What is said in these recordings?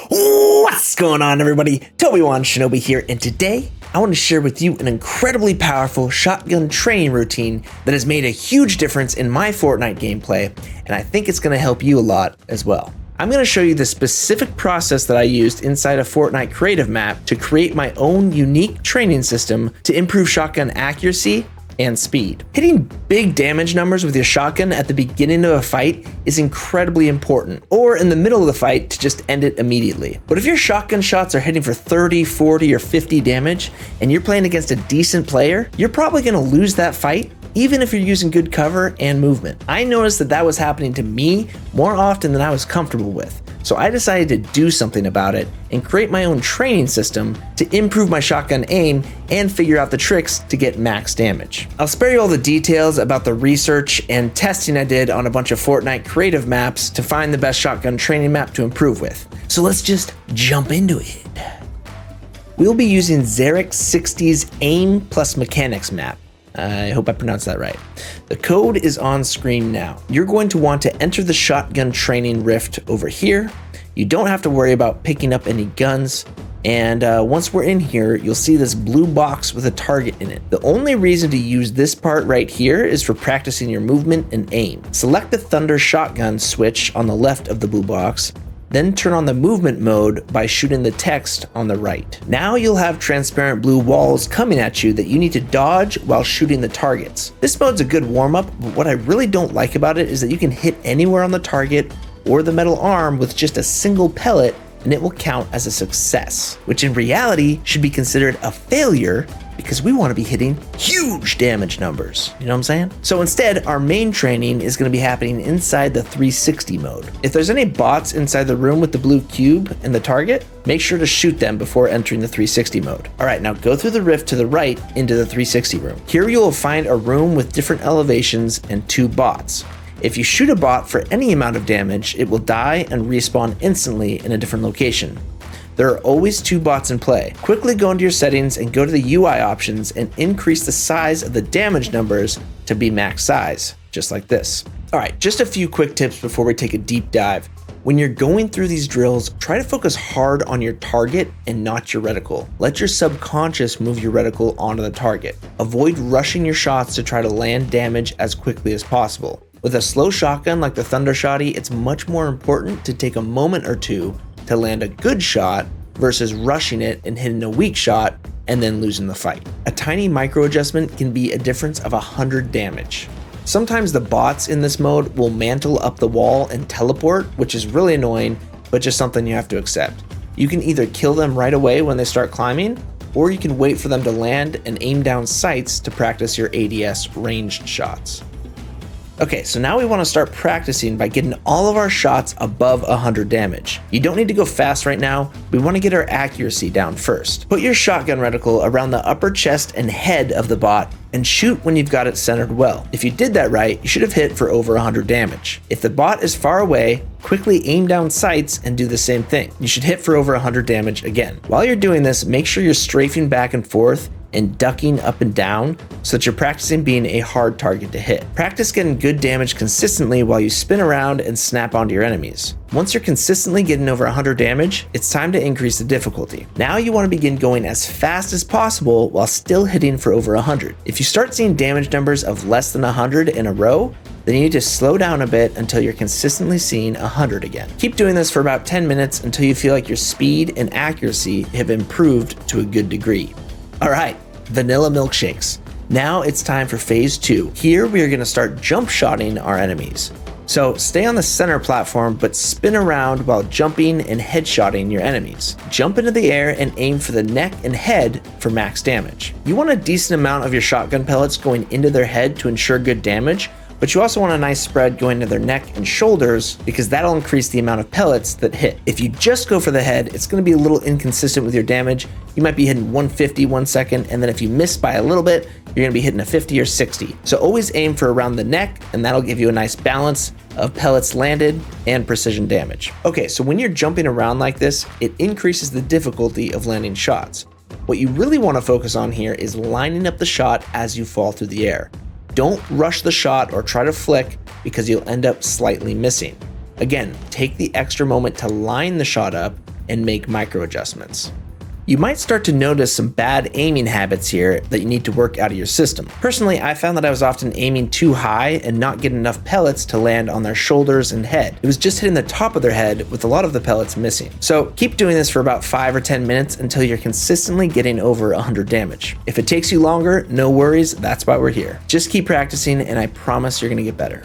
What's going on, everybody? Toby1 Shinobi here, and today I want to share with you an incredibly powerful shotgun training routine that has made a huge difference in my Fortnite gameplay, and I think it's going to help you a lot as well. I'm going to show you the specific process that I used inside a Fortnite creative map to create my own unique training system to improve shotgun accuracy and speed. Hitting big damage numbers with your shotgun at the beginning of a fight is incredibly important, or in the middle of the fight to just end it immediately. But if your shotgun shots are hitting for 30, 40, or 50 damage, and you're playing against a decent player, you're probably going to lose that fight even if you're using good cover and movement. I noticed that was happening to me more often than I was comfortable with. So I decided to do something about it and create my own training system to improve my shotgun aim and figure out the tricks to get max damage. I'll spare you all the details about the research and testing I did on a bunch of Fortnite creative maps to find the best shotgun training map to improve with. So let's just jump into it. We'll be using Xerix60's Aim plus Mechanics map. I hope I pronounced that right. The code is on screen now. You're going to want to enter the shotgun training rift over here. You don't have to worry about picking up any guns. And once we're in here, you'll see this blue box with a target in it. The only reason to use this part right here is for practicing your movement and aim. Select the Thunder shotgun switch on the left of the blue box. Then turn on the movement mode by shooting the text on the right. Now you'll have transparent blue walls coming at you that you need to dodge while shooting the targets. This mode's a good warm-up, but what I really don't like about it is that you can hit anywhere on the target or the metal arm with just a single pellet and it will count as a success, which in reality should be considered a failure because we want to be hitting huge damage numbers. You know what I'm saying? So instead, our main training is going to be happening inside the 360 mode. If there's any bots inside the room with the blue cube and the target, make sure to shoot them before entering the 360 mode. All right, now go through the rift to the right into the 360 room. Here you will find a room with different elevations and 2 bots. If you shoot a bot for any amount of damage, it will die and respawn instantly in a different location. There are always 2 bots in play. Quickly go into your settings and go to the UI options and increase the size of the damage numbers to be max size, just like this. All right, just a few quick tips before we take a deep dive. When you're going through these drills, try to focus hard on your target and not your reticle. Let your subconscious move your reticle onto the target. Avoid rushing your shots to try to land damage as quickly as possible. With a slow shotgun like the Thunder Shotty, it's much more important to take a moment or two to land a good shot versus rushing it and hitting a weak shot and then losing the fight. A tiny micro adjustment can be a difference of 100 damage. Sometimes the bots in this mode will mantle up the wall and teleport, which is really annoying, but just something you have to accept. You can either kill them right away when they start climbing, or you can wait for them to land and aim down sights to practice your ADS ranged shots. Okay, so now we want to start practicing by getting all of our shots above 100 damage. You don't need to go fast right now. We want to get our accuracy down first. Put your shotgun reticle around the upper chest and head of the bot and shoot when you've got it centered well. If you did that right, you should have hit for over 100 damage. If the bot is far away, quickly aim down sights and do the same thing. You should hit for over 100 damage again. While you're doing this, make sure you're strafing back and forth and ducking up and down so that you're practicing being a hard target to hit. Practice getting good damage consistently while you spin around and snap onto your enemies. Once you're consistently getting over 100 damage, it's time to increase the difficulty. Now you want to begin going as fast as possible while still hitting for over 100. If you start seeing damage numbers of less than 100 in a row, then you need to slow down a bit until you're consistently seeing 100 again. Keep doing this for about 10 minutes until you feel like your speed and accuracy have improved to a good degree. All right, vanilla milkshakes. Now it's time for phase 2. Here we are going to start jump shotting our enemies. So stay on the center platform, but spin around while jumping and headshotting your enemies. Jump into the air and aim for the neck and head for max damage. You want a decent amount of your shotgun pellets going into their head to ensure good damage, but you also want a nice spread going to their neck and shoulders because that'll increase the amount of pellets that hit. If you just go for the head, it's going to be a little inconsistent with your damage. You might be hitting 150 1 second, and then if you miss by a little bit, you're going to be hitting a 50 or 60. So always aim for around the neck, and that'll give you a nice balance of pellets landed and precision damage. Okay, so when you're jumping around like this, it increases the difficulty of landing shots. What you really want to focus on here is lining up the shot as you fall through the air. Don't rush the shot or try to flick because you'll end up slightly missing. Again, take the extra moment to line the shot up, and make micro adjustments. You might start to notice some bad aiming habits here that you need to work out of your system. Personally, I found that I was often aiming too high and not getting enough pellets to land on their shoulders and head. It was just hitting the top of their head with a lot of the pellets missing. So keep doing this for about 5 or 10 minutes until you're consistently getting over 100 damage. If it takes you longer, no worries, that's why we're here. Just keep practicing and I promise you're gonna get better.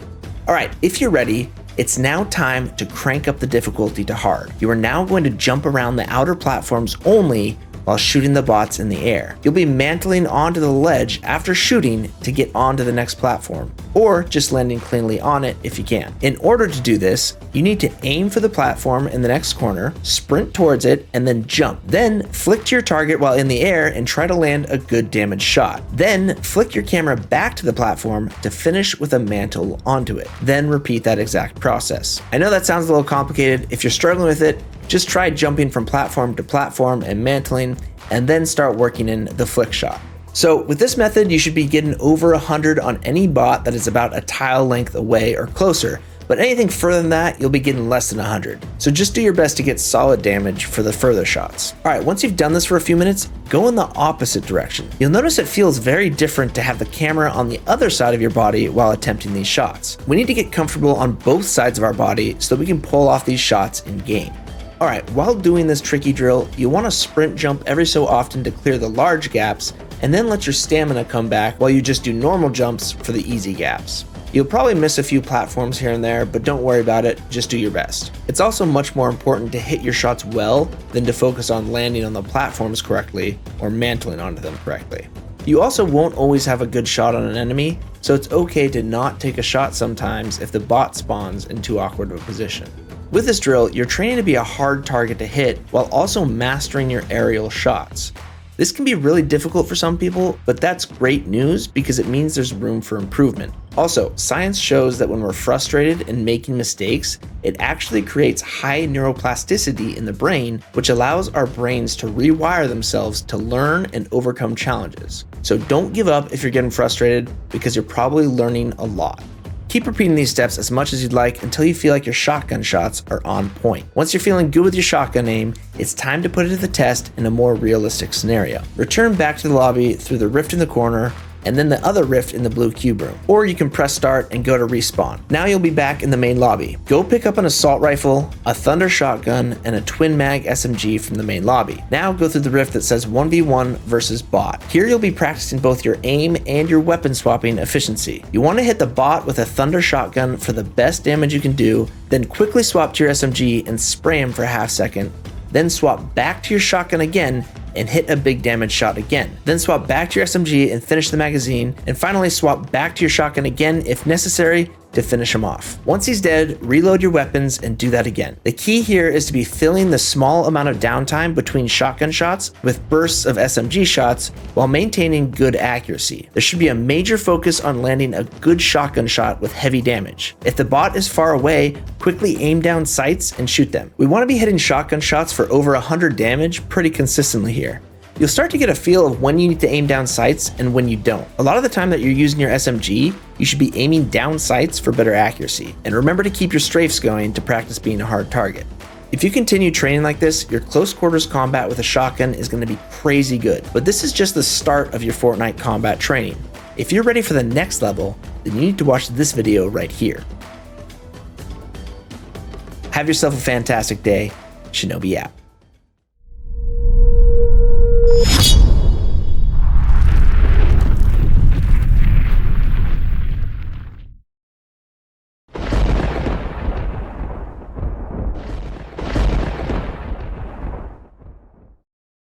All right, if you're ready, it's now time to crank up the difficulty to hard. You are now going to jump around the outer platforms only while shooting the bots in the air. You'll be mantling onto the ledge after shooting to get onto the next platform, or just landing cleanly on it if you can. In order to do this, you need to aim for the platform in the next corner, sprint towards it, and then jump. Then flick to your target while in the air and try to land a good damage shot. Then flick your camera back to the platform to finish with a mantle onto it. Then repeat that exact process. I know that sounds a little complicated. If you're struggling with it, just try jumping from platform to platform and mantling, and then start working in the flick shot. So with this method, you should be getting over 100 on any bot that is about a tile length away or closer, but anything further than that, you'll be getting less than 100. So just do your best to get solid damage for the further shots. All right, once you've done this for a few minutes, go in the opposite direction. You'll notice it feels very different to have the camera on the other side of your body while attempting these shots. We need to get comfortable on both sides of our body so that we can pull off these shots in game. Alright, while doing this tricky drill, you want to sprint jump every so often to clear the large gaps, and then let your stamina come back while you just do normal jumps for the easy gaps. You'll probably miss a few platforms here and there, but don't worry about it, just do your best. It's also much more important to hit your shots well than to focus on landing on the platforms correctly or mantling onto them correctly. You also won't always have a good shot on an enemy, so it's okay to not take a shot sometimes if the bot spawns in too awkward of a position. With this drill, you're training to be a hard target to hit while also mastering your aerial shots. This can be really difficult for some people, but that's great news because it means there's room for improvement. Also, science shows that when we're frustrated and making mistakes, it actually creates high neuroplasticity in the brain, which allows our brains to rewire themselves to learn and overcome challenges. So don't give up if you're getting frustrated because you're probably learning a lot. Keep repeating these steps as much as you'd like until you feel like your shotgun shots are on point. Once you're feeling good with your shotgun aim, it's time to put it to the test in a more realistic scenario. Return back to the lobby through the rift in the corner, and then the other rift in the blue cube room. Or you can press start and go to respawn. Now you'll be back in the main lobby. Go pick up an assault rifle, a thunder shotgun, and a twin mag SMG from the main lobby. Now go through the rift that says 1v1 versus bot. Here you'll be practicing both your aim and your weapon swapping efficiency. You want to hit the bot with a thunder shotgun for the best damage you can do, then quickly swap to your SMG and spray him for a half second. Then swap back to your shotgun again and hit a big damage shot again. Then swap back to your SMG and finish the magazine, and finally swap back to your shotgun again if necessary to finish him off. Once he's dead, reload your weapons and do that again. The key here is to be filling the small amount of downtime between shotgun shots with bursts of SMG shots while maintaining good accuracy. There should be a major focus on landing a good shotgun shot with heavy damage. If the bot is far away, quickly aim down sights and shoot them. We want to be hitting shotgun shots for over 100 damage pretty consistently here. You'll start to get a feel of when you need to aim down sights and when you don't. A lot of the time that you're using your SMG, you should be aiming down sights for better accuracy. And remember to keep your strafes going to practice being a hard target. If you continue training like this, your close quarters combat with a shotgun is going to be crazy good. But this is just the start of your Fortnite combat training. If you're ready for the next level, then you need to watch this video right here. Have yourself a fantastic day. Shinobi out.